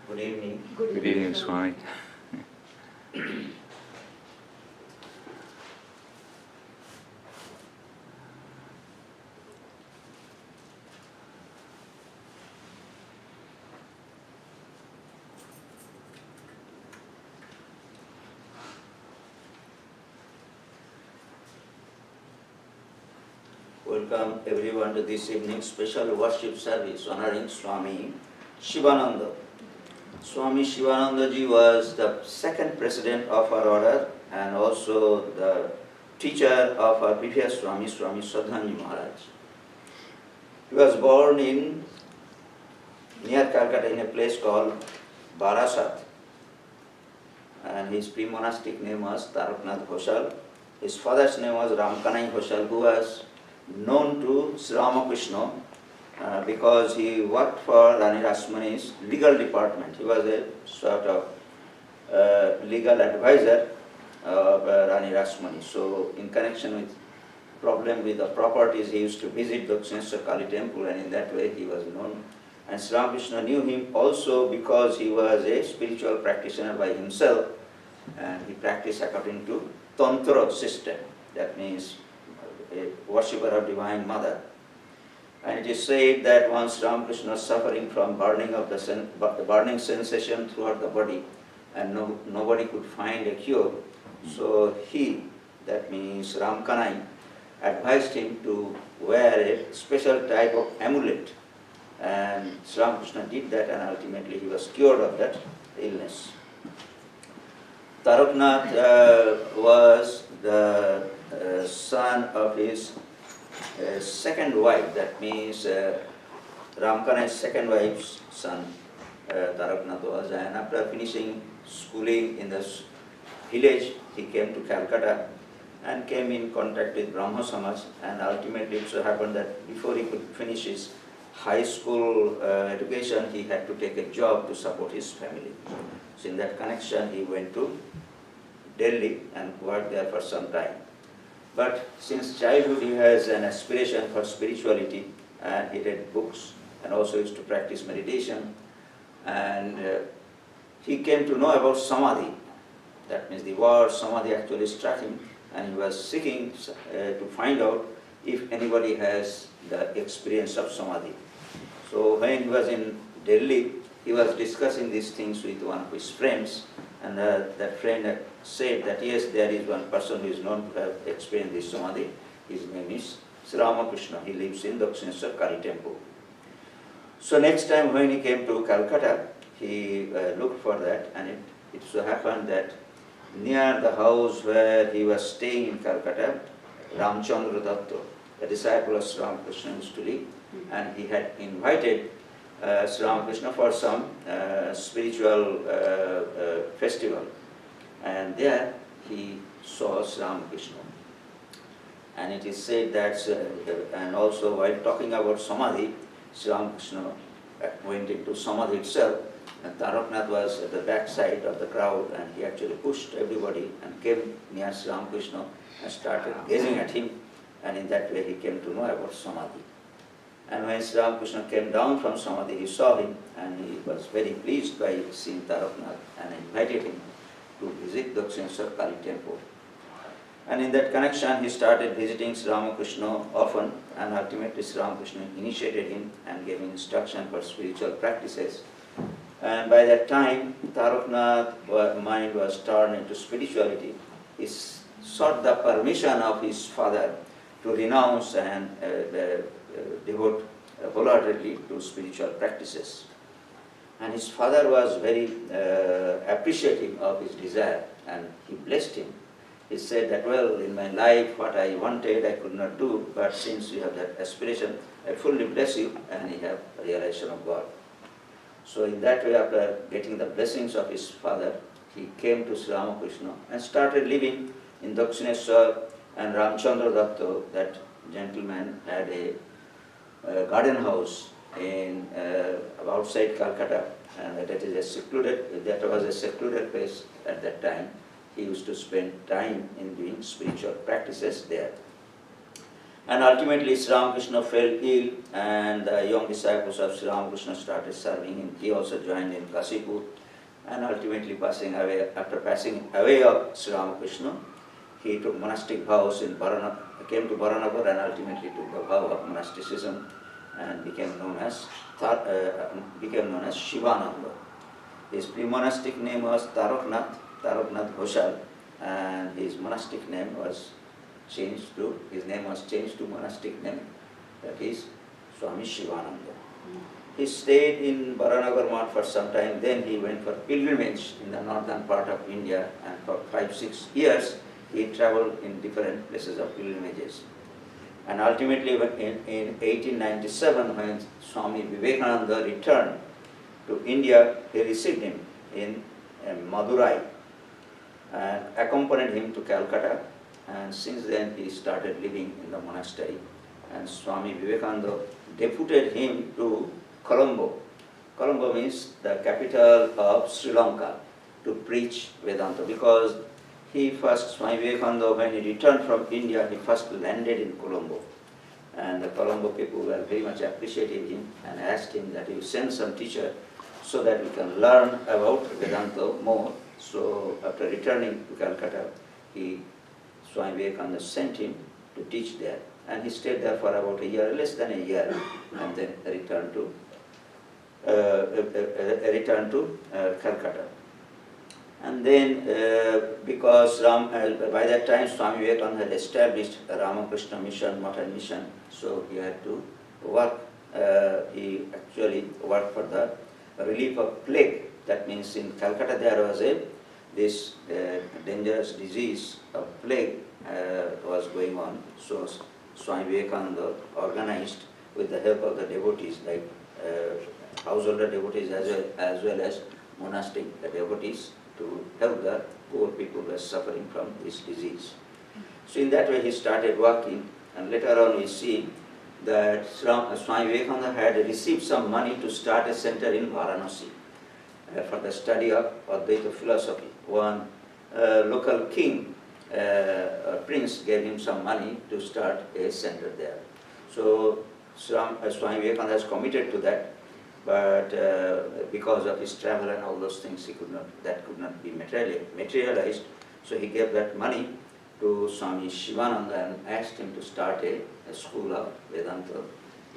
Good evening. Good evening, Swami. Welcome everyone to this evening's special worship service honoring Swami Shivananda. Swami Shivananda ji was the second president of our order and also the teacher of our previous Swami, Swami Shivananda Maharaj. He was born near Calcutta in a place called Barasat, and his pre-monastic name was Taraknath Ghoshal. His father's name was Ramkanai Ghoshal, who was known to Sri Ramakrishna because he worked for Rani Rasmani's legal department. He was a sort of legal advisor of Rani Rasmani. So in connection with problem with the properties, he used to visit Dakshineshwar Kali temple, and in that way he was known. And Sri Ramakrishna knew him also because he was a spiritual practitioner by himself, and he practiced according to Tantra system. That means a worshipper of Divine Mother. And it is said that once Ramakrishna was suffering from burning of the burning sensation throughout the body, and nobody could find a cure, so he, that means Ramkanai, advised him to wear a special type of amulet. And Sri Ramakrishna did that, and ultimately he was cured of that illness. Taraknath was the son of his second wife, that means Ramkanai's second wife's son, Taraknath was, and after finishing schooling in the village, he came to Calcutta and came in contact with Brahmo Samaj, and ultimately it so happened that before he could finish his high school education, he had to take a job to support his family. So in that connection, he went to Delhi and worked there for some time. But since childhood, he has an aspiration for spirituality, and he read books and also used to practice meditation. And he came to know about Samadhi. That means the word Samadhi actually struck him, and he was seeking to find out if anybody has the experience of Samadhi. So when he was in Delhi, he was discussing these things with one of his friends, and that friend said that yes, there is one person who is known to have experienced this Samadhi. His name is Sri Ramakrishna. He lives in Dakshineshwar Kali temple. So next time when he came to Calcutta, he looked for that, and it so happened that near the house where he was staying in Calcutta, Ramchandra Datta, a disciple of Sri Ramakrishna, used to live, and he had invited Sri Ramakrishna for some spiritual festival. And there he saw Sri Ramakrishna. And it is said that, and also while talking about Samadhi, Sri Ramakrishna went into Samadhi itself, and Taraknath was at the back side of the crowd, and he actually pushed everybody and came near Sri Ramakrishna and started gazing at him, and in that way he came to know about Samadhi. And when Sri Ramakrishna came down from Samadhi, he saw him, and he was very pleased by seeing Taraknath, and invited him to visit Dakshineshwar Kali temple. And in that connection, he started visiting Sri Ramakrishna often, and ultimately Sri Ramakrishna initiated him and gave him instruction for spiritual practices. And by that time, Taraknath's mind was turned into spirituality. He sought the permission of his father to renounce and devote wholeheartedly to spiritual practices. And his father was very appreciative of his desire, and he blessed him. He said that, well, in my life, what I wanted, I could not do, but since you have that aspiration, I fully bless you, and you have a realization of God. So in that way, after getting the blessings of his father, he came to Sri Ramakrishna and started living in Dakshineshwar, and Ramchandra Datta, that gentleman, had a garden house in outside Calcutta, and that was a secluded place at that time. He used to spend time in doing spiritual practices there. And ultimately Sri Ramakrishna fell ill, and the young disciples of Sri Ramakrishna started serving him. He also joined in Kasipur, and ultimately after passing away of Sri Ramakrishna, he took monastic vows in came to Baranagar, and ultimately took the vow of monasticism and became known as Shivananda. His pre-monastic name was Taraknath Ghoshal, and his monastic name was changed to monastic name, that is Swami Shivananda. He stayed in Baranagar Math for some time, then he went for pilgrimage in the northern part of India, and for 5-6 years he traveled in different places of pilgrimages. And ultimately in 1897, when Swami Vivekananda returned to India, he received him in Madurai and accompanied him to Calcutta, and since then he started living in the monastery. And Swami Vivekananda deputed him to Colombo. Colombo means the capital of Sri Lanka, to preach Vedanta, because Swami Vivekananda, when he returned from India, he first landed in Colombo. And the Colombo people were very much appreciative him and asked him that he would send some teacher so that we can learn about Vedanta more. So after returning to Calcutta, Swami Vivekananda sent him to teach there. And he stayed there for about a year, less than a year, and then returned to Calcutta. And then, because by that time Swami Vivekananda had established the Ramakrishna mission, Matan mission, so he had to work. He actually worked for the relief of plague. That means in Calcutta there was this dangerous disease of plague was going on. So Swami Vivekananda organized, with the help of the devotees, like householder devotees as well as monastic devotees, to help the poor people who were suffering from this disease. So in that way he started working, and later on we see that Swami Vivekananda had received some money to start a center in Varanasi for the study of Advaita philosophy. One local king, prince, gave him some money to start a center there. So Swami Vivekananda has committed to that, but because of his travel and all those things, that could not be materialized. So he gave that money to Swami Shivananda and asked him to start a school of Vedanta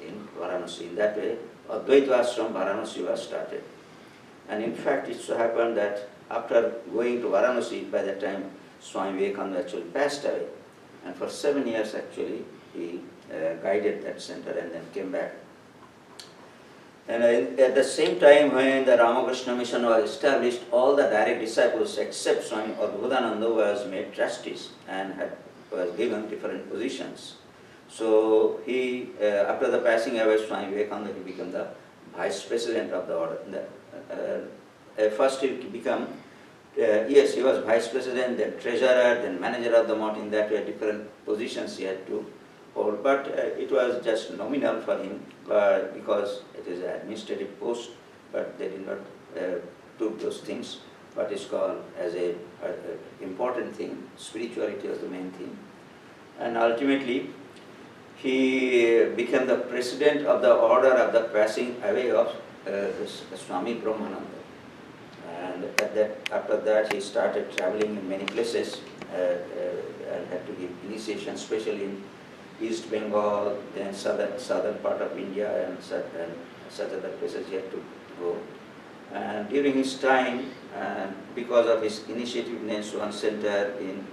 in Varanasi. In that way, Advaita Ashram Varanasi was started. And in fact, it so happened that after going to Varanasi, by that time Swami Vivekananda actually passed away. And for 7 years actually he guided that center and then came back. And at the same time, when the Ramakrishna mission was established, all the direct disciples except Swami Adbhutananda was made trustees and was given different positions. So he, after the passing away of Swami Vivekananda, he became the vice president of the order. First he became, he was vice president, then treasurer, then manager of the mott. In that way, different positions he had to hold. But it was just nominal for him, because it is an administrative post, but they did not took those things. What is called as a important thing, spirituality was the main thing. And ultimately, he became the president of the order of the passing away of Swami Brahmananda. And after that, he started traveling in many places and had to give initiation, especially in East Bengal, then southern part of India, and such other places he had to go. And during his time, and because of his initiativeness, one center in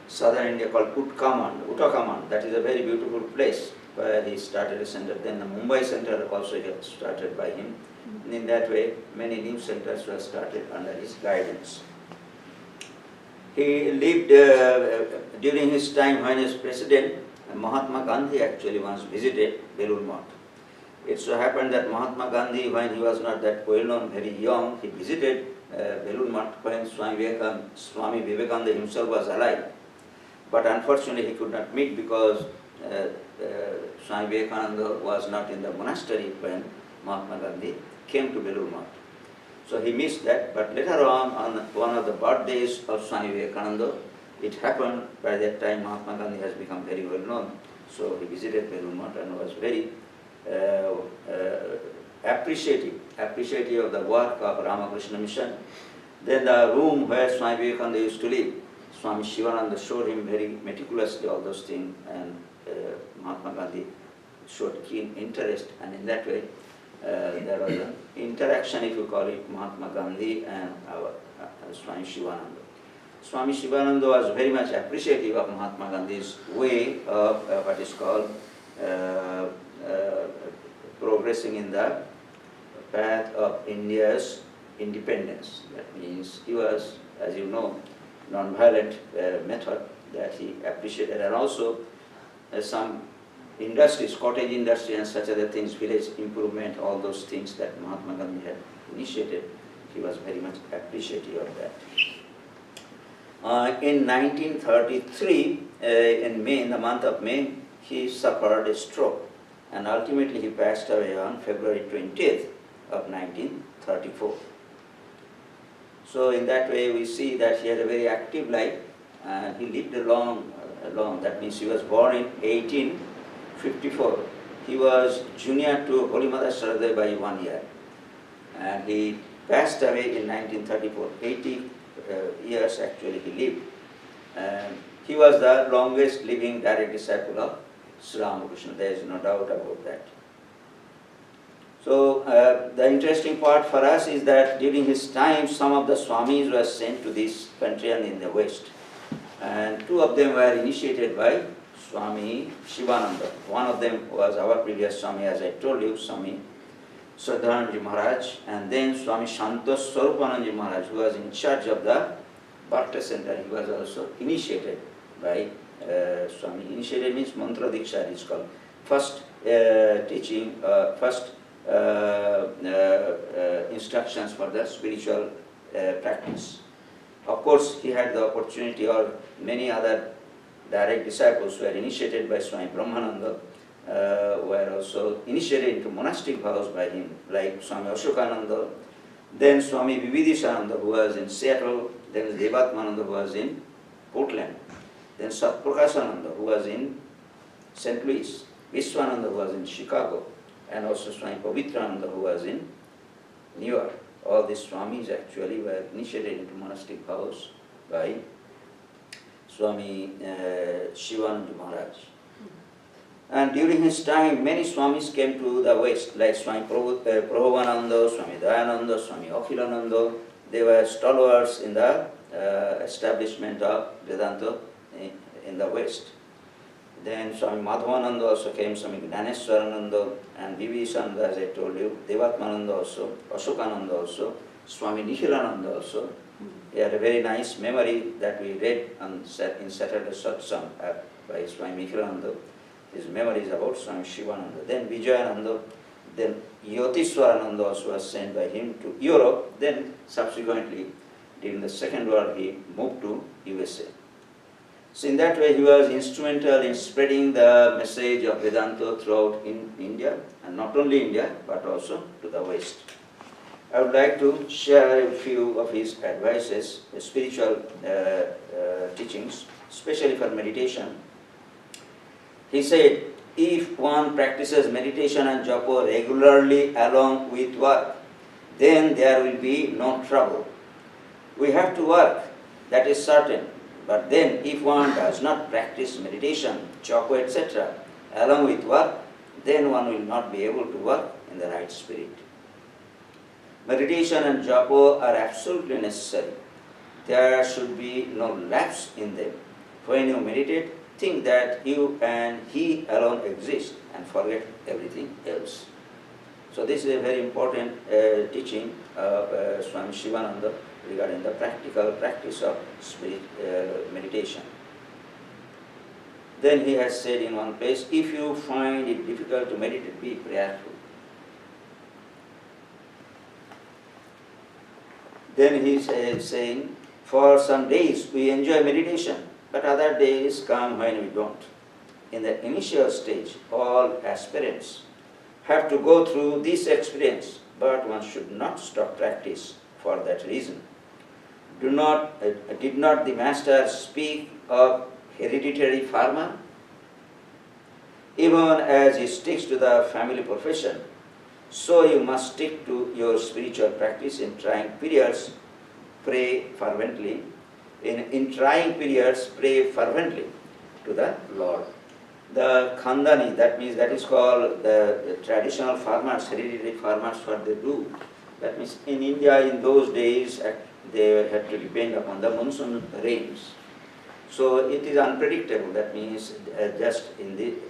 southern India called Uttarakhand. That is a very beautiful place where he started a center. Then the Mumbai center also started by him. And in that way, many new centers were started under his guidance. He lived during his time when he was president. Mahatma Gandhi actually once visited Belur Math. It so happened that Mahatma Gandhi, when he was not that well known, very young, he visited Belur Math when Swami Vivekananda himself was alive. But unfortunately, he could not meet because Swami Vivekananda was not in the monastery when Mahatma Gandhi came to Belur Math. So he missed that, but later on one of the birthdays of Swami Vivekananda, it happened. By that time Mahatma Gandhi has become very well known. So he visited Belur Math and was very appreciative of the work of Ramakrishna Mission. Then the room where Swami Vivekananda used to live, Swami Shivananda showed him very meticulously all those things, and Mahatma Gandhi showed keen interest, and in that way there was an interaction, if you call it, Mahatma Gandhi and our Swami Shivananda. Swami Shivananda was very much appreciative of Mahatma Gandhi's way of what is called progressing in the path of India's independence. That means he was, as you know, non-violent method that he appreciated, and also some industries, cottage industry and such other things, village improvement, all those things that Mahatma Gandhi had initiated, he was very much appreciative of that. In 1933, in May, in the month of May, he suffered a stroke, and ultimately he passed away on February 20th of 1934. So in that way we see that he had a very active life, and he lived a long, that means he was born in 1854. He was junior to Holy Mother Sarada by 1 year, and he passed away in 1934. 80 years actually he lived, and he was the longest living direct disciple of Sri Ramakrishna. There is no doubt about that. So the interesting part for us is that during his time some of the Swamis were sent to this country and in the West, and two of them were initiated by Swami Shivananda. One of them was our previous Swami, as I told you, Swami Shraddhanandaji Maharaj, and then Swami Shantos Swarupanandaji Maharaj, who was in charge of the Bhakta Center. He was also initiated by Swami. Initiated means Mantra Diksha, it is called. First teaching, first instructions for the spiritual practice. Of course, he had the opportunity, or many other direct disciples were initiated by Swami Brahmananda, were also initiated into monastic vows by him, like Swami Ashokananda, then Swami Vividishananda, who was in Seattle, then Devatmananda, who was in Portland, then Satprakashananda, who was in St. Louis, Vishwananda, who was in Chicago, and also Swami Pavitrananda, who was in New York. All these Swamis actually were initiated into monastic vows by Swami Shivananda Maharaj. And during his time, many Swamis came to the West, like Swami Prabhuvananda, Swami Dayananda, Swami Akhilananda. They were stalwarts in the establishment of Vedanta in the West. Then Swami Madhavananda also came, Swami Gyaneswarananda, and Vivishananda, as I told you, Devatmananda also, Ashokananda also, Swami Nikhilananda also. He had a very nice memory that we read in Saturday Satsang by Swami Nikhilananda. His memories about Swami Shivananda. Then Vijayananda, then Yotiswarananda also was sent by him to Europe. Then subsequently, during the Second World, he moved to USA. So in that way, he was instrumental in spreading the message of Vedanta throughout in India, and not only India, but also to the West. I would like to share a few of his advices, spiritual teachings, especially for meditation. He said, if one practices meditation and japa regularly along with work, then there will be no trouble. We have to work, that is certain. But then if one does not practice meditation, japa, etc., along with work, then one will not be able to work in the right spirit. Meditation and japa are absolutely necessary. There should be no lapse in them. When you meditate, think that you and he alone exist and forget everything else. So this is a very important teaching of Swami Shivananda regarding the practical practice of meditation. Then he has said in one place, if you find it difficult to meditate, be prayerful. Then he is saying, for some days we enjoy meditation, but other days come when we don't. In the initial stage, all aspirants have to go through this experience, but one should not stop practice for that reason. Did not the Master speak of hereditary farmer? Even as he sticks to the family profession, so you must stick to your spiritual practice. In trying periods, pray fervently. In trying periods, pray fervently to the Lord. The Khandani, that is called the traditional farmers, hereditary farmers, what they do. That means in India in those days, they had to depend upon the monsoon rains. So it is unpredictable. That means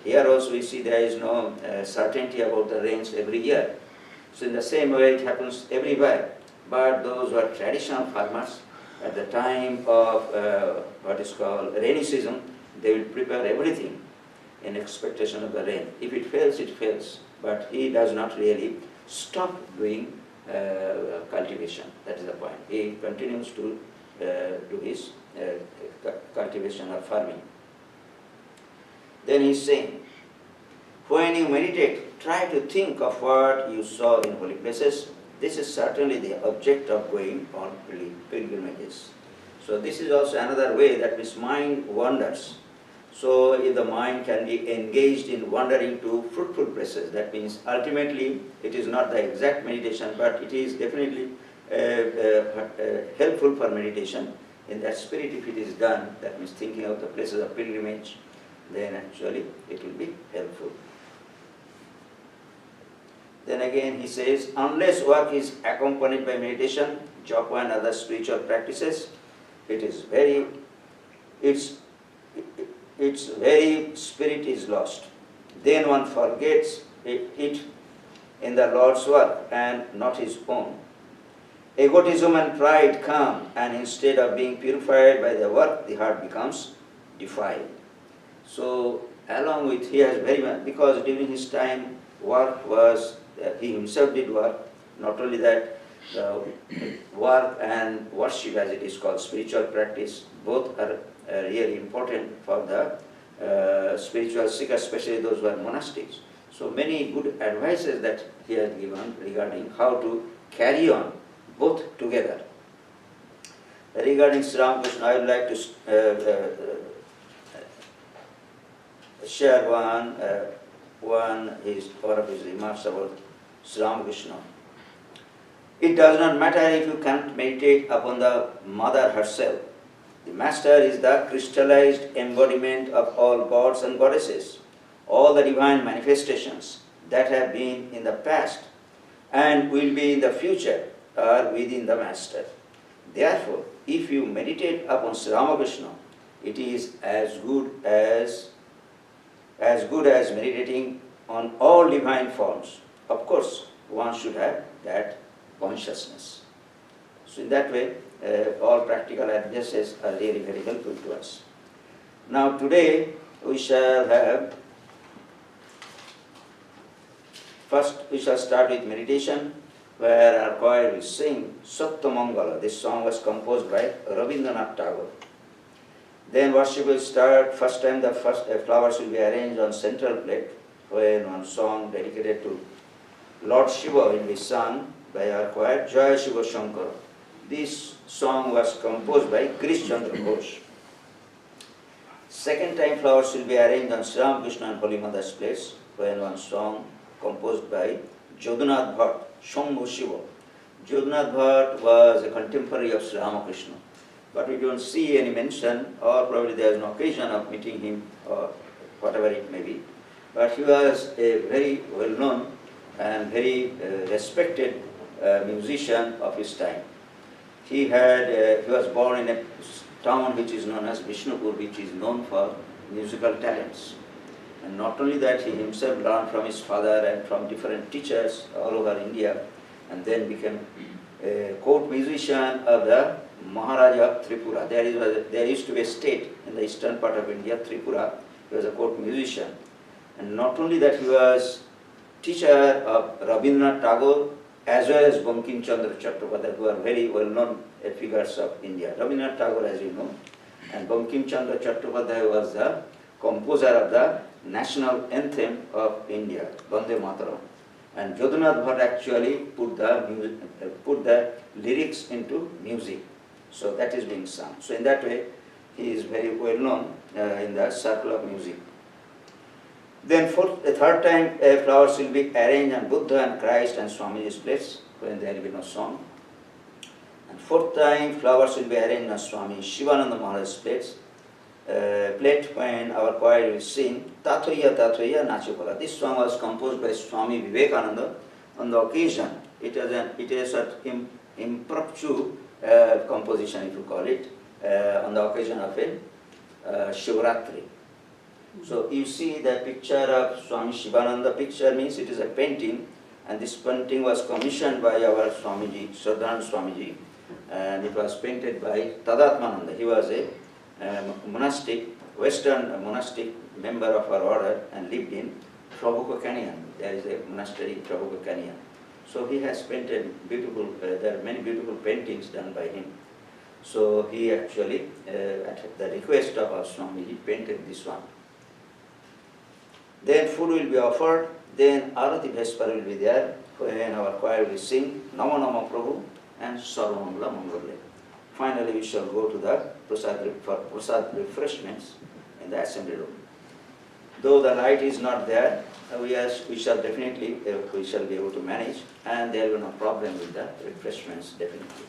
here also we see there is no certainty about the rains every year. So in the same way it happens everywhere. But those who are traditional farmers, at the time of what is called rainy season, they will prepare everything in expectation of the rain. If it fails, it fails. But he does not really stop doing cultivation. That is the point. He continues to do his cultivation or farming. Then he is saying, when you meditate, try to think of what you saw in holy places. This is certainly the object of going on pilgrimages. So this is also another way that his mind wanders. So if the mind can be engaged in wandering to fruitful places, that means ultimately it is not the exact meditation, but it is definitely helpful for meditation. In that spirit, if it is done, that means thinking of the places of pilgrimage, then actually it will be helpful. Then again he says, unless work is accompanied by meditation, japa and other spiritual practices, its very spirit is lost. Then one forgets it in the Lord's work and not his own. Egotism and pride come, and instead of being purified by the work, the heart becomes defiled. So along with, he has very much, because during his time work was, he himself did work, not only that, the work and worship, as it is called, spiritual practice, both are really important for the spiritual seekers, especially those who are monastics. So many good advices that he has given regarding how to carry on both together. Regarding Sri Ramakrishna, I would like to share one of his remarks about Sri Ramakrishna. It does not matter if you can't meditate upon the mother herself. The Master is the crystallized embodiment of all gods and goddesses. All the divine manifestations that have been in the past and will be in the future are within the Master. Therefore, if you meditate upon Sri Ramakrishna, it is as good as meditating on all divine forms. Of course, one should have that consciousness. So in that way, all practical advices are really very helpful to us. Now today we shall have, first we shall start with meditation, where our choir will sing Satya Mangala. This song was composed by Rabindranath Tagore. Then worship will start. First time the flowers will be arranged on central plate, when one song dedicated to Lord Shiva will be sung by our choir, Jaya Shiva Shankara. This song was composed by Krish Chandra Ghosh. Second time flowers will be arranged on Sri Ramakrishna and Holy Mother's place, when one song composed by Jadunath Bhatt, Shambhu Shiva. Jadunath Bhatt was a contemporary of Sri Ramakrishna, but we don't see any mention, or probably there is no occasion of meeting him, or whatever it may be. But he was a very well-known and very respected musician of his time. He was born in a town which is known as Vishnupur, which is known for musical talents. And not only that, he himself learned from his father and from different teachers all over India, and then became a court musician of the Maharaja of Tripura. There used to be a state in the eastern part of India, Tripura. He was a court musician. And not only that, he was teacher of Rabindranath Tagore as well as Bankim Chandra Chattopadhyay, who are very well-known figures of India. Rabindranath Tagore, as you know, and Bankim Chandra Chattopadhyay was the composer of the national anthem of India, Vande Mataram. And Jodhanath Bhatt actually put the lyrics into music. So that is being sung. So in that way, he is very well known in the circle of music. Then the third time, flowers will be arranged on Buddha and Christ and Swamiji's place when there will be no song. And fourth time, flowers will be arranged on Swami Shivananda Maharaj's plate when our choir will sing Tathoya Tathoya Nachupala. This song was composed by Swami Vivekananda on the occasion. It is an impromptu composition, if you call it, on the occasion of a Shivratri. So you see the picture of Swami Shivananda. Picture means it is a painting, and this painting was commissioned by our Swamiji, Shraddhanand Swamiji, and it was painted by Tadatmananda. He was a Western monastic member of our order and lived in Trabuco Canyon. There is a monastery in Trabuco Canyon. So he has painted beautiful, there are many beautiful paintings done by him. So he actually, at the request of our Swamiji, painted this one. Then food will be offered, then Arati Vespar will be there, when our choir will sing Nama Nama Prabhu and Sarvamangala Mangale. Finally, we shall go to the prasad refreshments in the assembly room. Though the light is not there, we shall definitely we shall be able to manage, and there will be no problem with the refreshments definitely.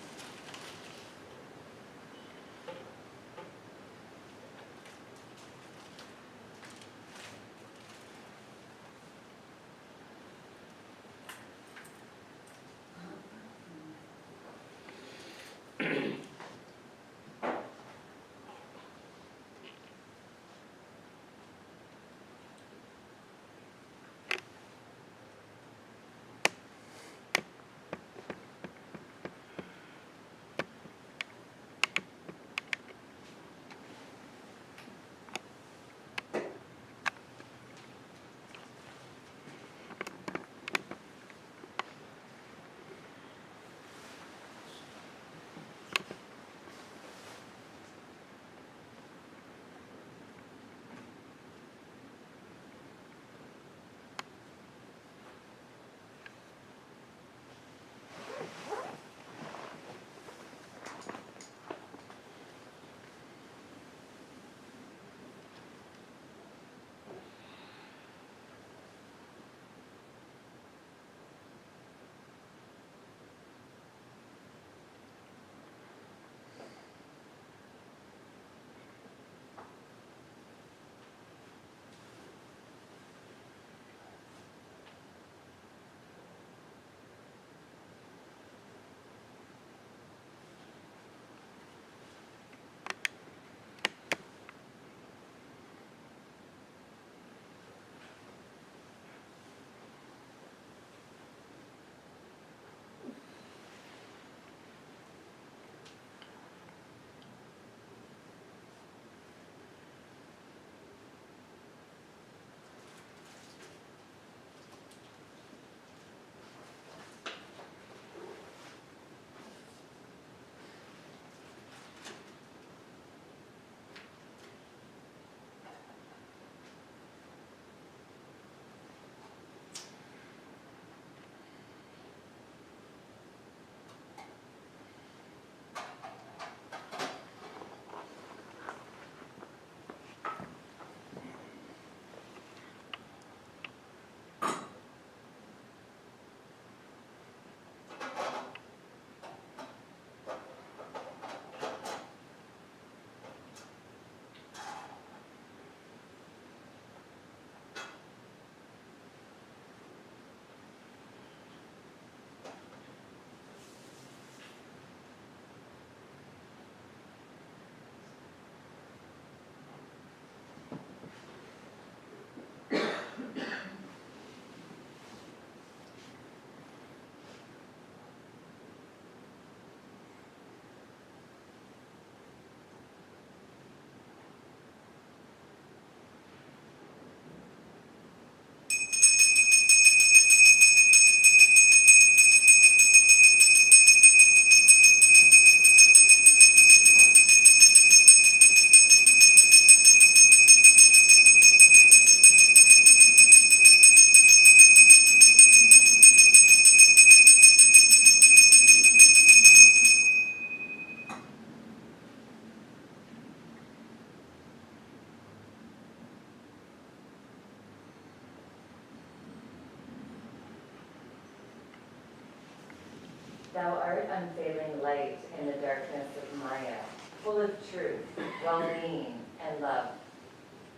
Thou art unfailing light in the darkness of Maya, full of truth, well-being, and love.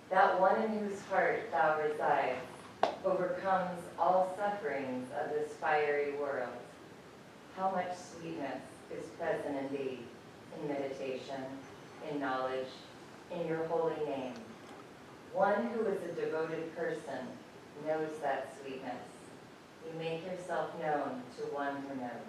That one in whose heart thou resides overcomes all sufferings of this fiery world. How much sweetness is present in thee, in meditation, in knowledge, in your holy name. One who is a devoted person knows that sweetness. You make yourself known to one who knows.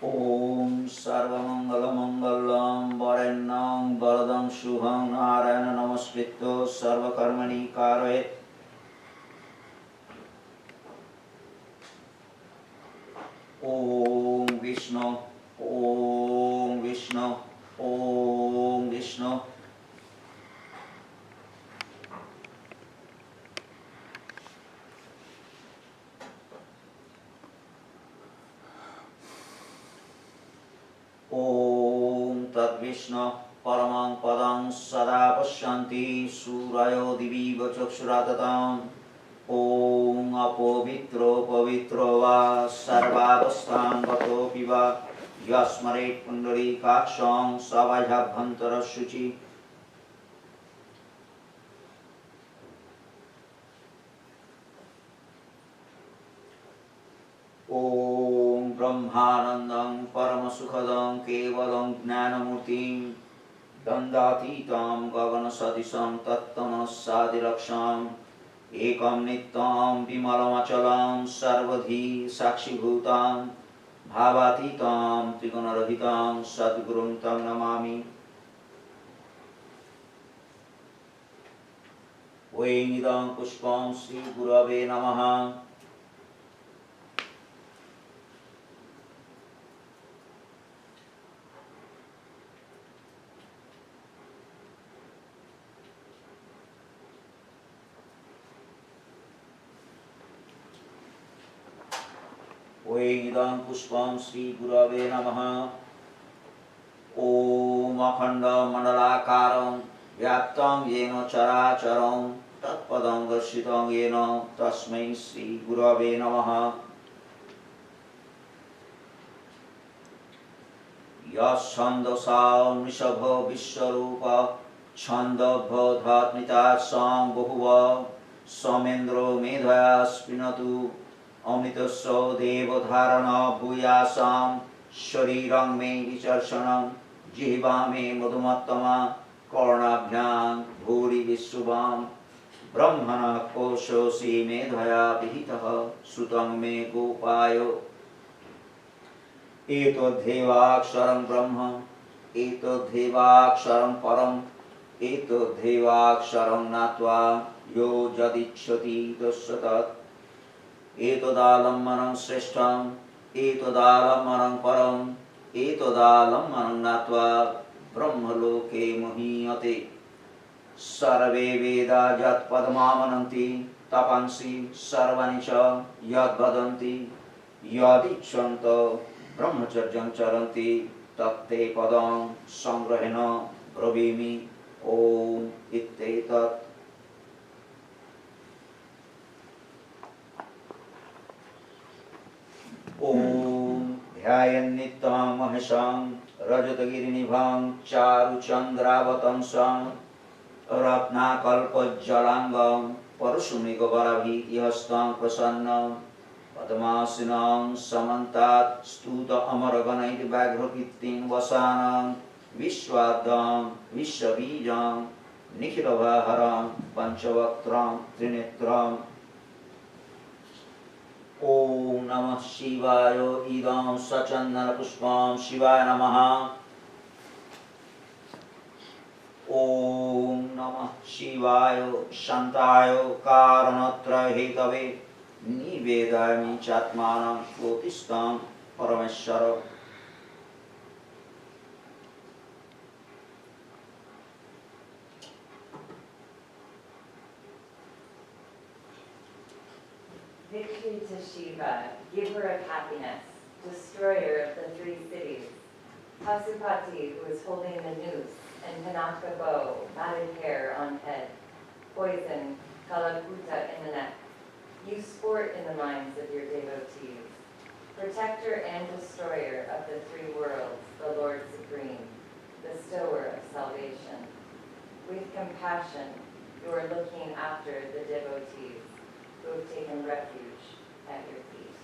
Om Sarvamangalamangalaam Varennam Varadam Shubham Narayana Namaskritto Sarvakarmani Karayet. Om Vishnu, Om Vishnu, Om Vishnu. Om Tat Vishnu Paramang Padang Sada Pasyanti Surayo Diviva Chakshuratatam. Om Apovitro Pavitro Va Sarvavastang Vato Piva Yasmaret Pundari Kakshang Savajabhantara Shuchi. Om Brahmanandam Paramasukhadam Kevalam Jnanamurtim दण्डातीतां गगनसदृशं तत्तमसादिलक्षम् एकं नित्यं विमलमचलं सर्वधी साक्षिभूतं भावातीतं त्रिगुणरहितं सद्गुरुं तं नमामि। ओइदं पुष्पं श्रीगुरवे नमः। ओइदं पुष्पं श्रीगुरवे नमः। ॐ अखण्डमण्डलाकारं व्याप्तं येन चराचरं तत्पदं दर्शितं येन तस्मै श्रीगुरवे नमः। यच्छन्दसा वृषभ विश्वरूप छन्दोद्भवधात्मितात्सं बहुव सोमेन्द्रो मेधया स्पृणतु अमृतस्य देवधारण भूयासां शरीरं मे विचर्षणं जिह्वा मे मधुमत्तमा कर्णाभ्यां भूरि विश्रुवां ब्रह्मणः कोशोऽसि मेधया विहितः श्रुतं मे गोपाय एतद्धेवाक्षरं ब्रह्म एतद्धेवाक्षरं परम् एतद्धेवाक्षरं ज्ञात्वा यो यदिच्छति तस्य तत् एतदालम्बनं श्रेष्ठम् एतदालम्बनं परम् एतदालम्बनं ज्ञात्वा ब्रह्मलोके मुह्यते। सर्वे वेदा यत्पदमामनन्ति तपन्सि सर्वाणि च यद्वदन्ति यदिच्छन्त ब्रह्मचर्यं चरन्ति तत्ते पदं संग्रहेण ब्रवीमि। ॐ इत्येतत्। ॐ ध्यायन्नित्यं महेशं रजतगिरिनिभं चारुचन्द्रावतंसं रत्नाकल्पज्जलाङ्गं परशुमृगवराभीतिहस्तं प्रसन्नं पद्मासनं समन्तात् स्तुत अमरगणैः व्याघ्रकीर्तिं वसानं विश्वाद्यं विश्वबीजं निखिलभाहरं पञ्चवक्त्रं त्रिनेत्रम्। ॐ नमः शिवाय। इदं सचन्दनपुष्पं शिवाय नमः। ॐ नमः शिवाय शान्ताय कारणत्रयहेतवे निवेदयामि चात्मानं ज्योतिष्ठं परमेश्वर। Victory to Shiva, giver of happiness, destroyer of the three cities. Pasupati, who is holding the noose, and Panaka bow, matted hair on head. Poison, Kalakuta in the neck. You sport in the minds of your devotees. Protector and destroyer of the three worlds, the Lord Supreme, bestower of salvation. With compassion, you are looking after the devotees who have taken refuge at your feet.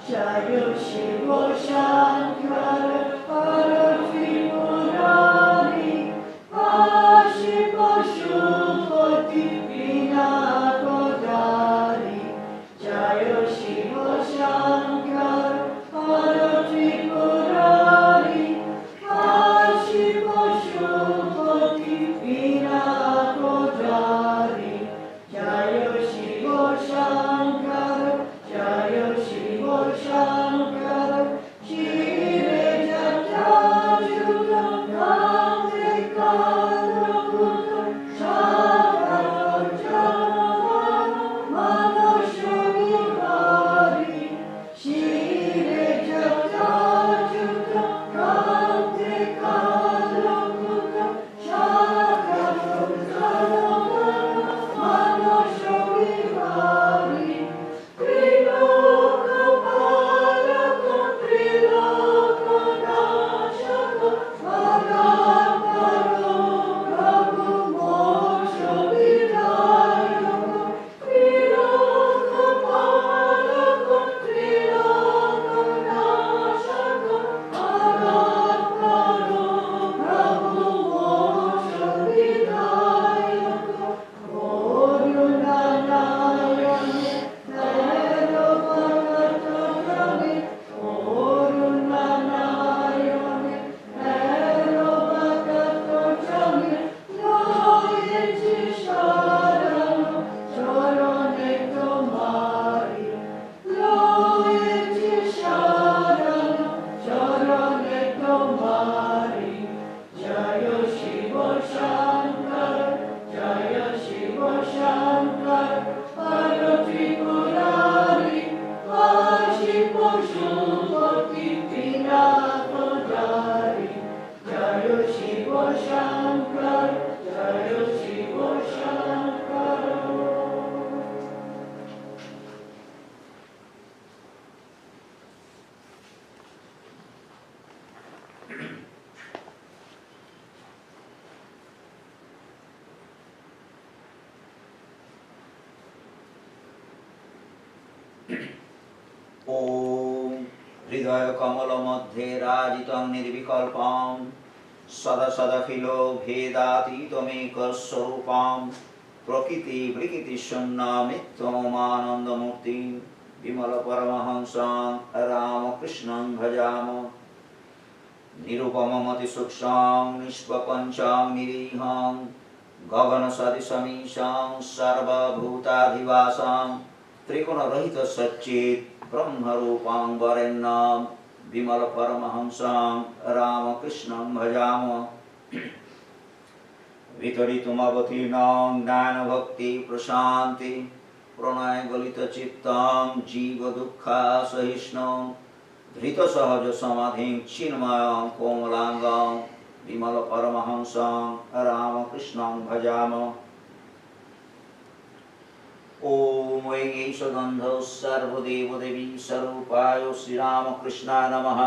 Jayo Shiva Shankara Parashivurari Ashiva Shupati Vinakodari. Jayo Shiva Shankara Parashivurari Ashiva Shupati Vinakodari. Jayo Shiva Shankara Jayo Shiva Shankara Shire ॐ हृदयकमलमध्ये राजितं निर्विकल्पं सदसदखिलो भेदातीतमेकस्वरूपां प्रकृतिविकृतिशून्यमित्त्वमानन्दमूर्तिं विमलपरमहंसं रामकृष्णं भजामः निरुपममतिसूक्ष्मं निष्प्रपञ्चं निरीहं गगनसदृशमीशं सर्वभूताधिवासं त्रिगुणरहितसच्चित् ब्रह्मरूपं वरेण्यं विमलपरमहंसं रामकृष्णं भजामः वितरितुमवतीर्णं ज्ञानभक्तिप्रशान्ति प्रणयगलितचित्तं जीवदुःखसहिष्णुं धृतसहजसमाधिं चिन्मयं कोमलाङ्गं विमलपरमहंसं रामकृष्णं भजामः ॐ ऐशगन्धौ सर्वदेवदेवी स्वरूपाय श्रीरामकृष्णाय नमः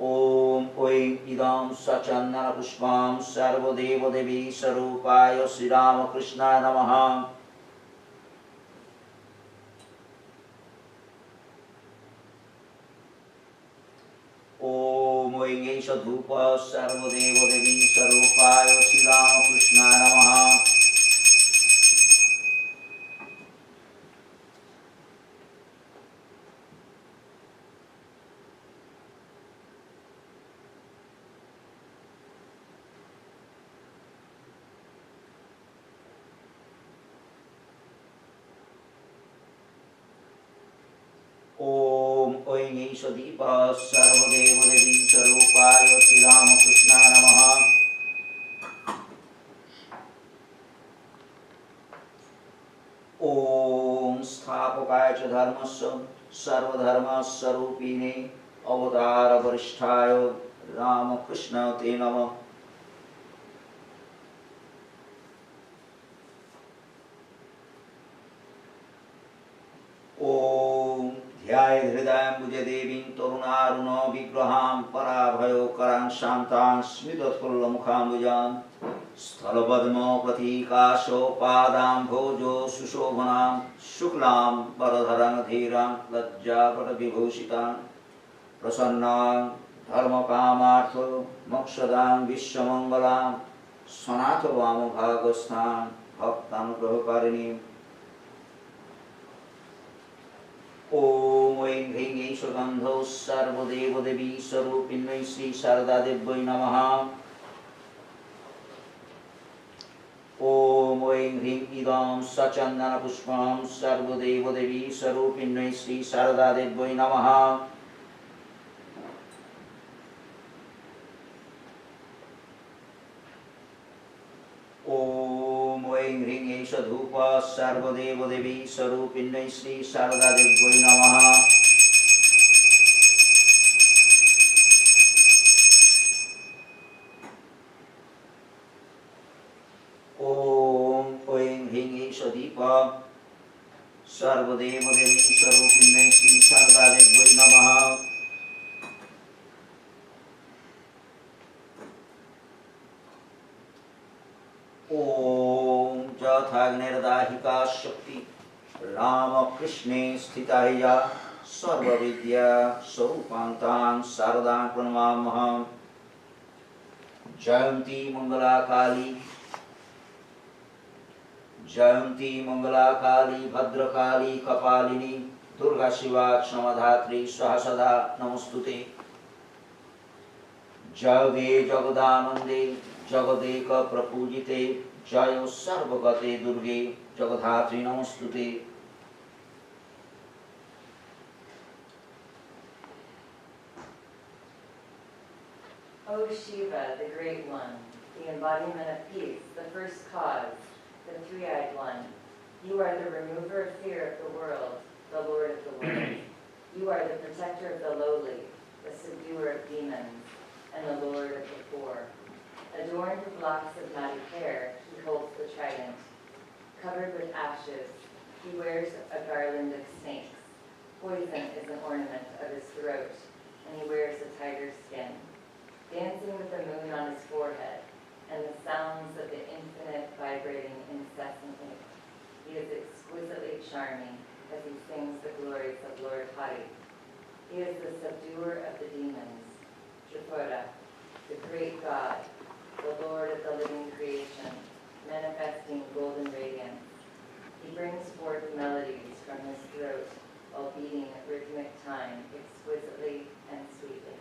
ॐ ऐं इदं सचन्दनपुष्पं सर्वदेवदेवी स्वरूपाय श्रीरामकृष्णाय नमः ॐ ऐं एष धूपः सर्वदेवदेवी स्वरूपाय श्रीरामकृष्णाय नमः ॐ ऐं एष दीपः सर्वदेवदेवी स्वरूपाय श्रीरामकृष्णाय नमः ॐ स्थापकाय च धर्मस्य सर्वधर्मस्वरूपिणे अवतारवरिष्ठाय रामकृष्णाय ते नमः ॐ ध्यायेद्हृदयम्बुजदेवीं तरुणारुणविग्रहां पराभयोकरां शान्तां स्मितोत्फुल्लमुखाम्बुजां स्थलपद्मप्रतीकाशोपादाम्भोजो सुशोभनां शुक्लां वरधरां धीरां लज्जापटविभूषितां प्रसन्नां धर्मकामार्थ मोक्षदां विश्वमङ्गलां सनाथवामभागस्थां भक्तानुग्रहकारिणीं ॐ ऐं ह्रीं ऐं सुगन्धौ सर्वदेवदेवी स्वरूपिण्यै श्री शारदादेव्यै नमः ॐ ऐं ह्रीं इदं सचन्दनपुष्पं सर्वदेवदेवी स्वरूपिण्यै श्री शारदादेव्यै नमः ॐ ऐं ह्रीं एष धूपः सर्वदेवदेवी स्वरूपिण्यै श्री शारदादेव्यै नमः ॐ ऐं ह्रीं एष दीपः सर्वदेवदेवी स्वरूपिण्यै श्री शारदादेव्यै नमः ॐ यथाग्निर्दाहिका शक्ति रामकृष्णे स्थिता या सर्वविद्या स्वरूपान्तां शारदां प्रणमाम्यहम् जयन्ती मंगला काली भद्रकाली कपालिनी दुर्गा शिवा क्षमधात्री स्वाहा सदा नमस्तुते जगदे जगदानंदे जगदेक प्रपूजिते जय सर्वगते दुर्गे जगधात्री नमस्तुते O Shiva, the Great One, the embodiment of peace, the first cause, the three-eyed one, you are the remover of fear of the world, the Lord of the world. You are the protector of the lowly, the subduer of demons, and the Lord of the poor. Adorned with locks of matted hair, he holds the trident. Covered with ashes, he wears a garland of snakes. Poison is an ornament of his throat, and he wears a tiger's skin. Dancing with the moon on his forehead, and the sounds of the infinite vibrating incessantly. He is exquisitely charming as he sings the glories of Lord Hari. He is the subduer of the demons, Tripura, the great God, the Lord of the living creation, manifesting golden radiance. He brings forth melodies from his throat while beating rhythmic time exquisitely and sweetly.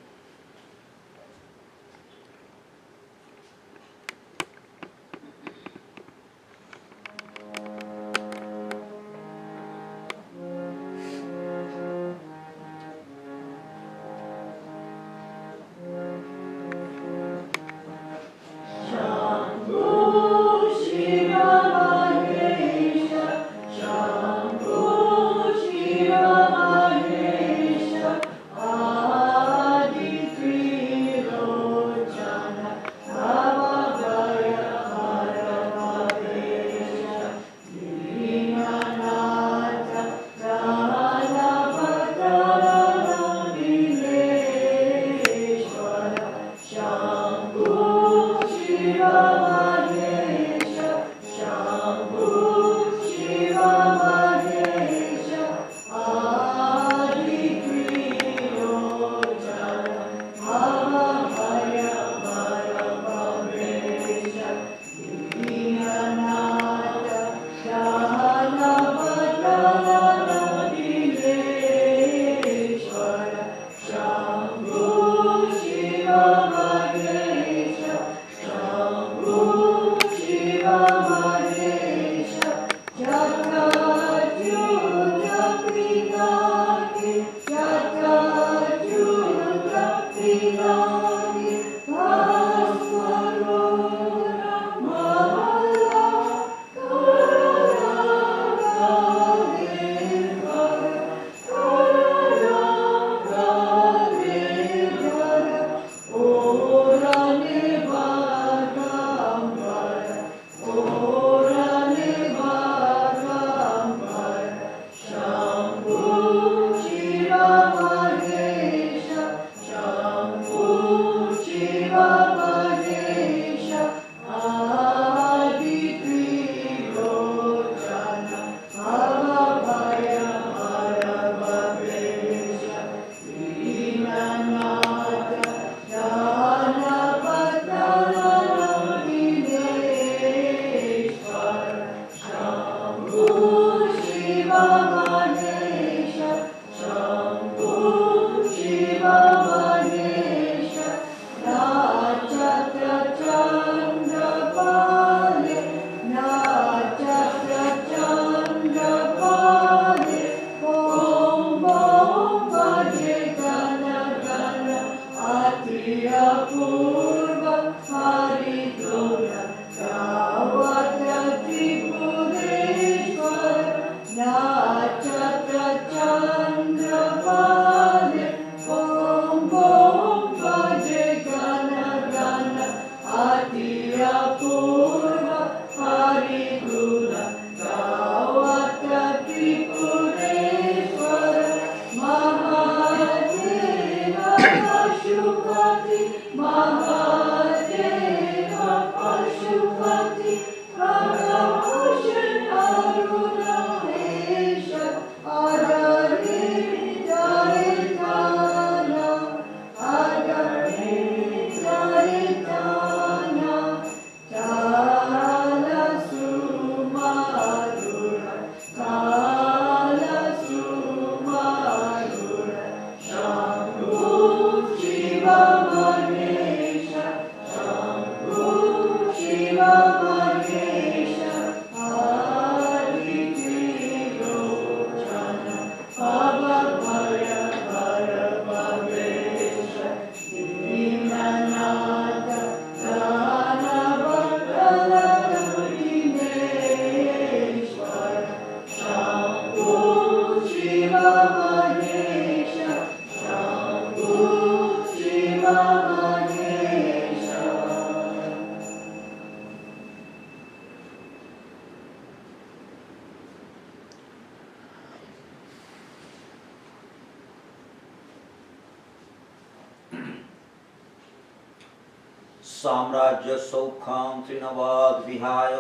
साम्राज्य सौखं तृणवद् विहाय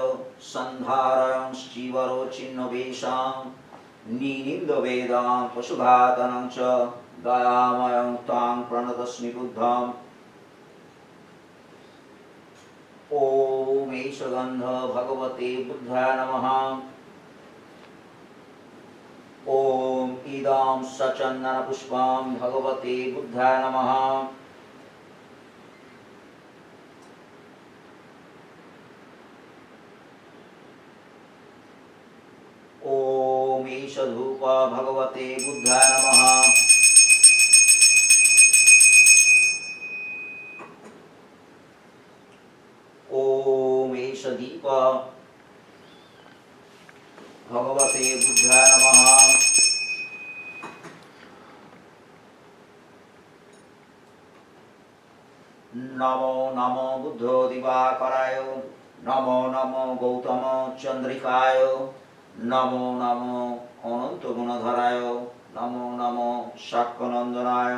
सन्धारयं श्चीवरो चिन्नवेशां नीनिन्दवेदां पशुघातनं च दयामयं तां प्रणतस्मि बुद्धम् ॐ ईशगन्ध भगवते बुद्धाय नमः। ॐ इदं सचन्दनपुष्पं भगवते बुद्धाय नमः। ॐ ईशधूप भगवते बुद्धाय नमः। ॐ ईशदीप भगवते बुद्धाय नमः। नमो नमो बुद्धो दिवाकराय, नमो नमो गौतम चंद्रिकाय, नमो नमो अनंत गुणधराय, नमो नमो शाक्यनंदनाय।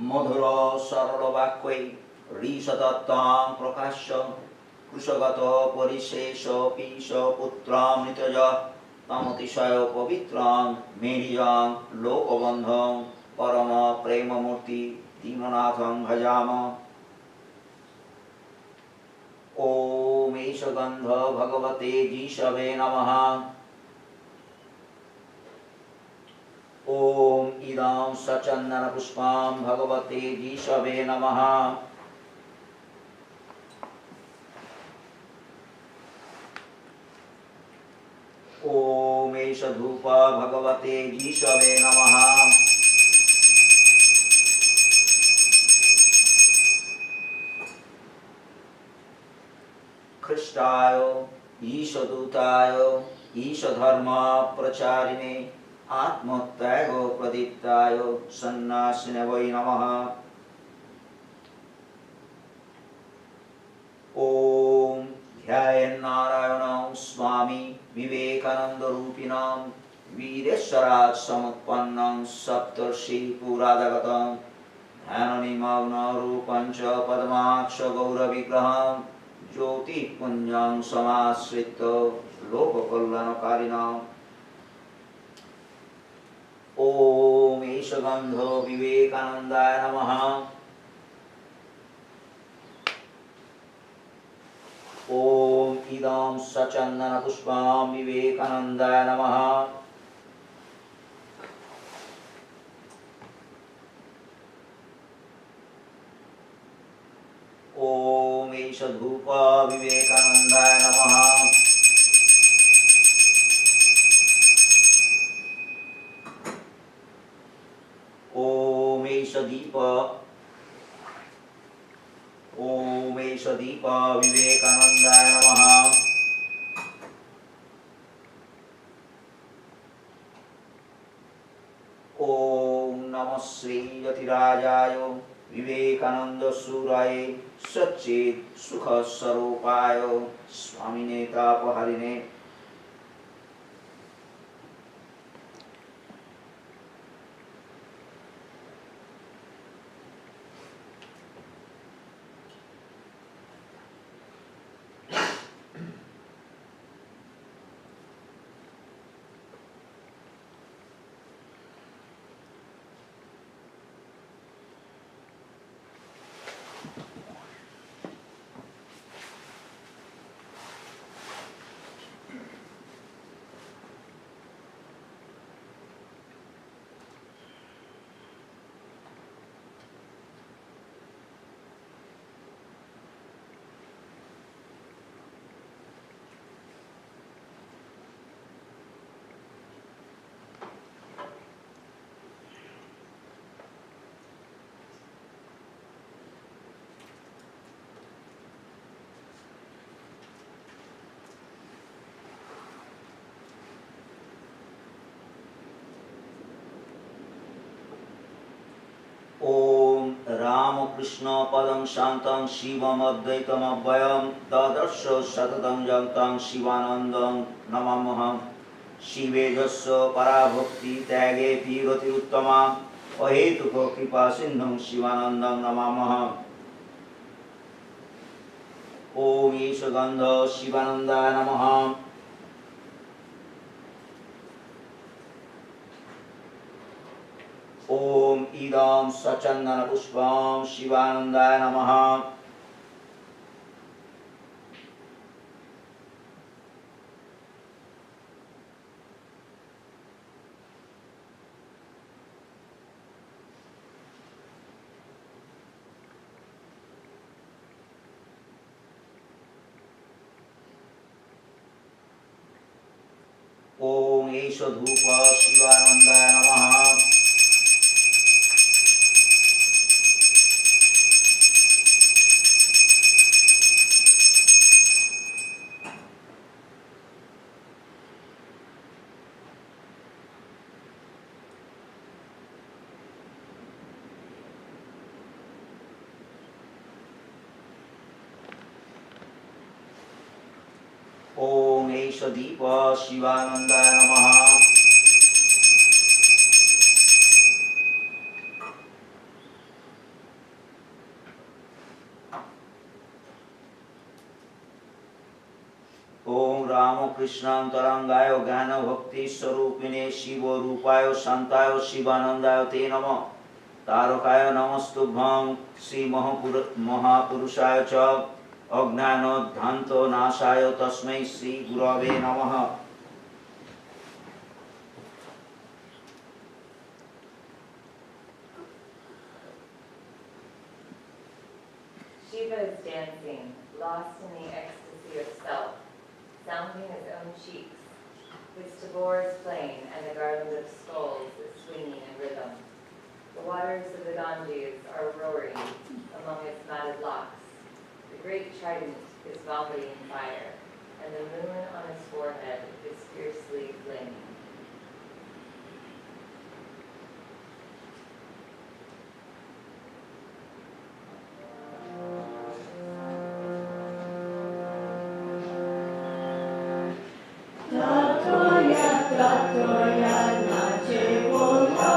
मधुर सरल वाक्यै ऋषदत्तां प्रकाश्य कृशगत परिशेष पीश पुत्रामृतज तमतिशय पवित्रां मेरियां लोकबन्धं परम प्रेममूर्ति दीननाथं भजाम। ॐ ईशगन्ध भगवते जीशवे नमः। ॐ इदं सचन्दनपुष्पं भगवते जीशवे नमः। ॐ ईशधूप भगवते जीशवे नमः। ख्रिष्टाय ईशदूताय ईशधर्म प्रचारिणे आत्मत्याग प्रदीप्ताय सन्न्यासिने वै नमः। ॐ ध्यायन्नारायणं स्वामी विवेकानंद रूपिणं वीरेश्वरात् समुत्पन्नं सप्तर्षि पुरादगतं ध्याननिमग्न रूपं च पद्माक्ष गौरविग्रहं ज्योतिपुञ्जं समाश्रित्य लोककल्याणकारिणम्। ॐ ईशगन्ध विवेकानन्दाय नमः। ॐ इदं सचन्दनपुष्पं विवेकानन्दाय नमः। ॐ ईशधूप विवेकानन्दाय नमः। ॐ ईशदीप विवेकानन्दाय नमः। ॐ नमः श्री यतिराजाय विवेकानंद सूराय सच्चित् सुख स्वरूपाय स्वामिने तापहरिणे। ॐ रामकृष्ण पदं शान्तं शिवम् अद्वैतमव्ययं ददर्श सततं जन्तं शिवानन्दं नमाम्यहम्। शिवेजस्य पराभक्ति त्यागेऽपि गतिरुत्तमा अहेतुक कृपा सिन्धुं शिवानन्दं नमाम्यहम्। ॐ ईशगन्ध शिवानन्दाय नमः। ॐ इदं सचन्दनपुष्पं शिवानन्दाय नमः। ॐ एष धूप शिवानन्दाय नमः। ॐ एष दीप शिवानन्दाय नमः। ॐ रामकृष्णान्तरङ्गाय ज्ञानभक्तिस्वरूपिणे शिवरूपाय शान्ताय शिवानन्दाय ते नमः। तारकाय नमस्तुभ्यं श्रीमहापुरुषाय च अज्ञानध्वान्तनाशाय तस्मै श्रीगुरवे नमः। Shiva is dancing, lost in the ecstasy of self, sounding his own cheeks. His tabor is playing, and the garland of skulls is swinging in rhythm. The waters of the Ganges are roaring among its matted locks. The great trident is vomiting fire, and the moon on his forehead is fiercely flaming. Tatoya, tatoya, nache bola.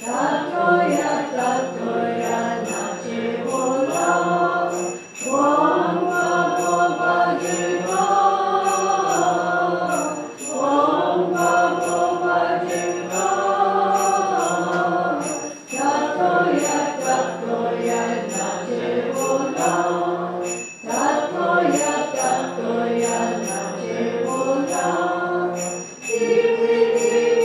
Tatoya, tatoya, nache bola. Wamba boba jiva. Wamba boba jiva. Tatoya, tatoya, nache bola. Tatoya, tatoya, nache bola. Deep, deep, deep.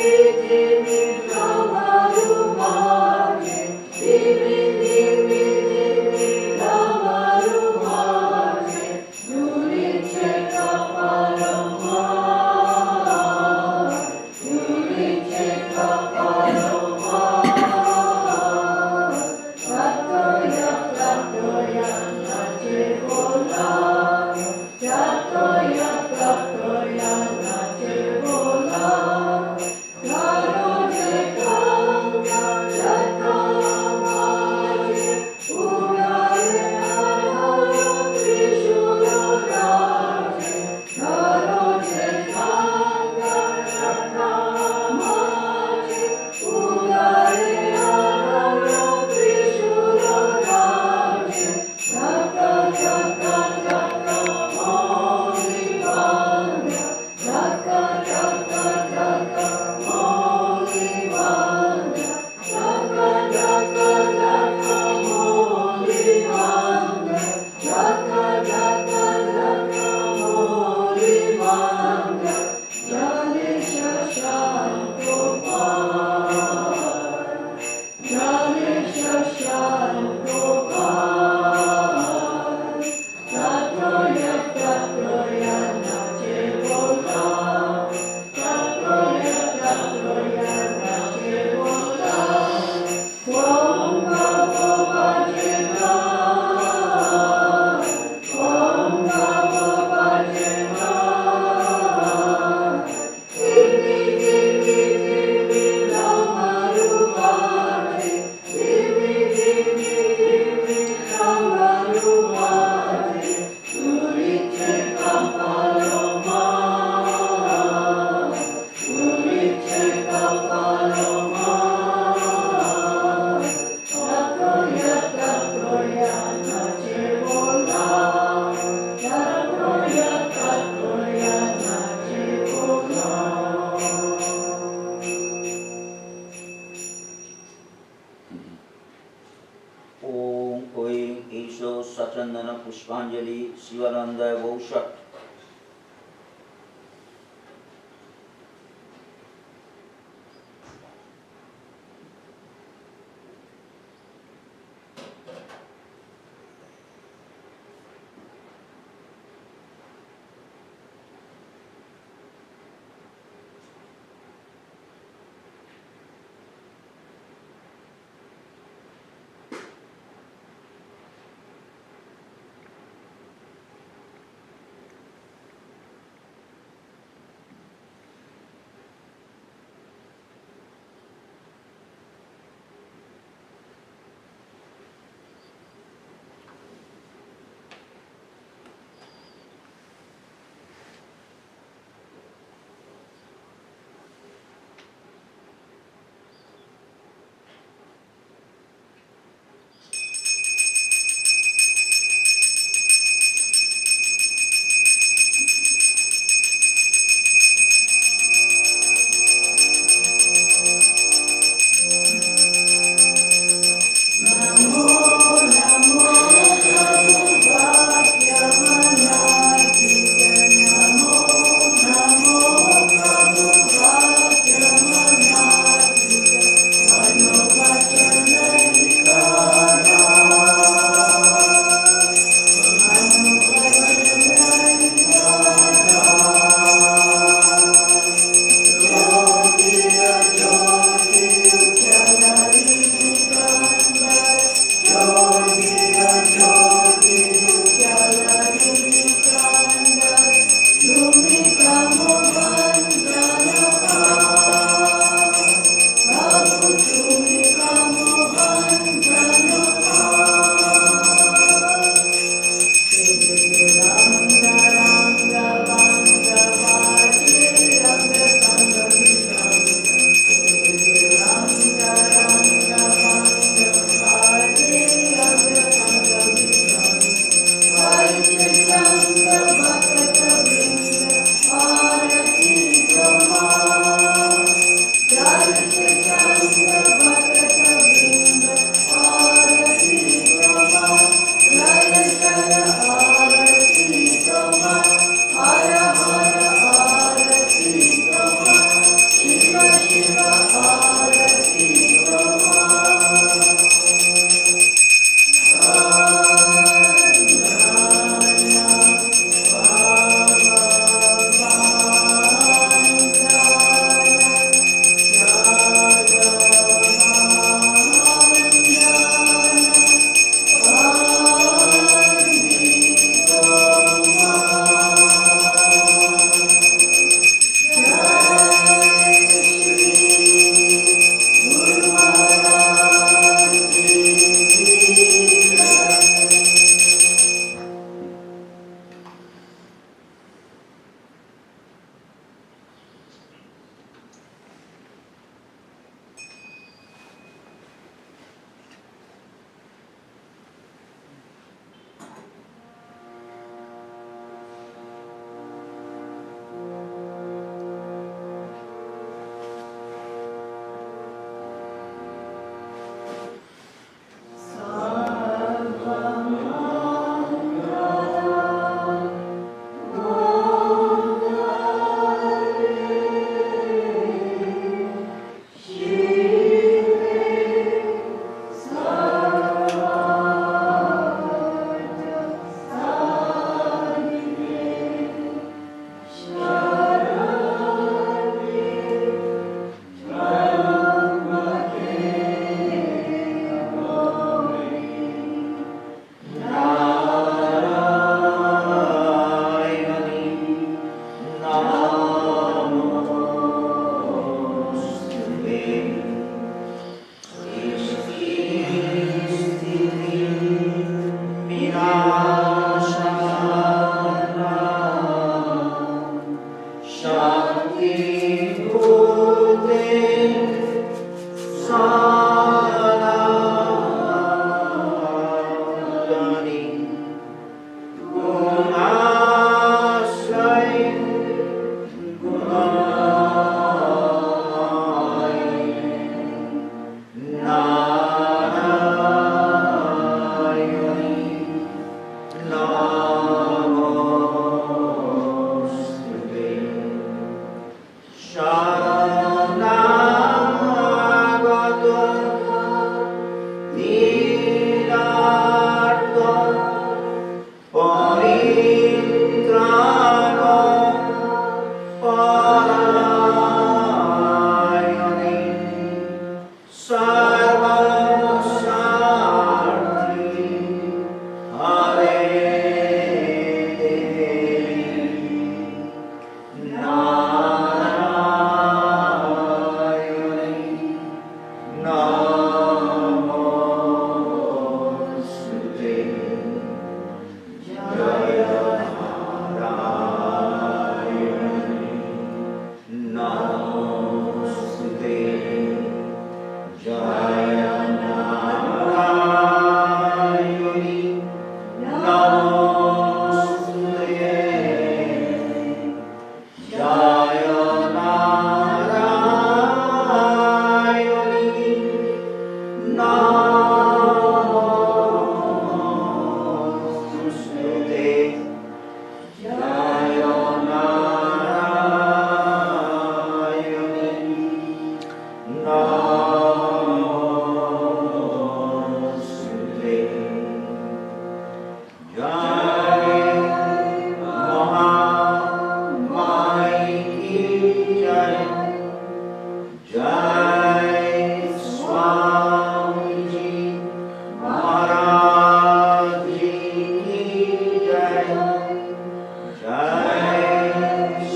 Pushpanjali Shivananda Bhushat.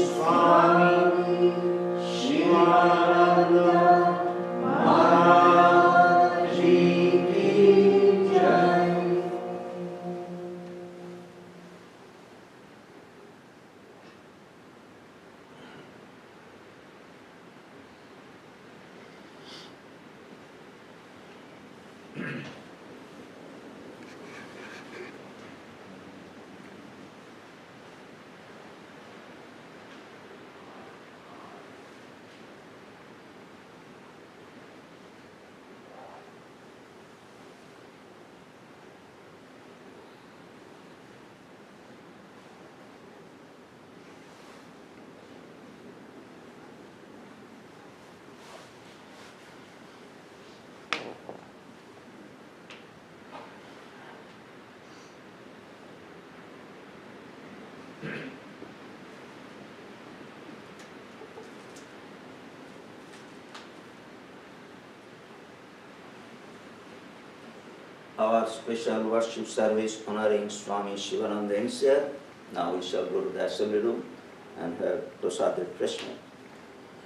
Swami Shivananda Maharaj Ki Jai. Our special worship service honoring Swami Shivananda ends here. Now we shall go to the assembly room and have prasad refreshment.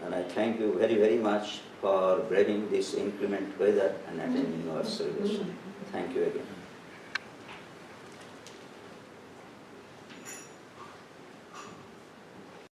And I thank you very, very much for braving this inclement weather and attending our celebration. Thank you again.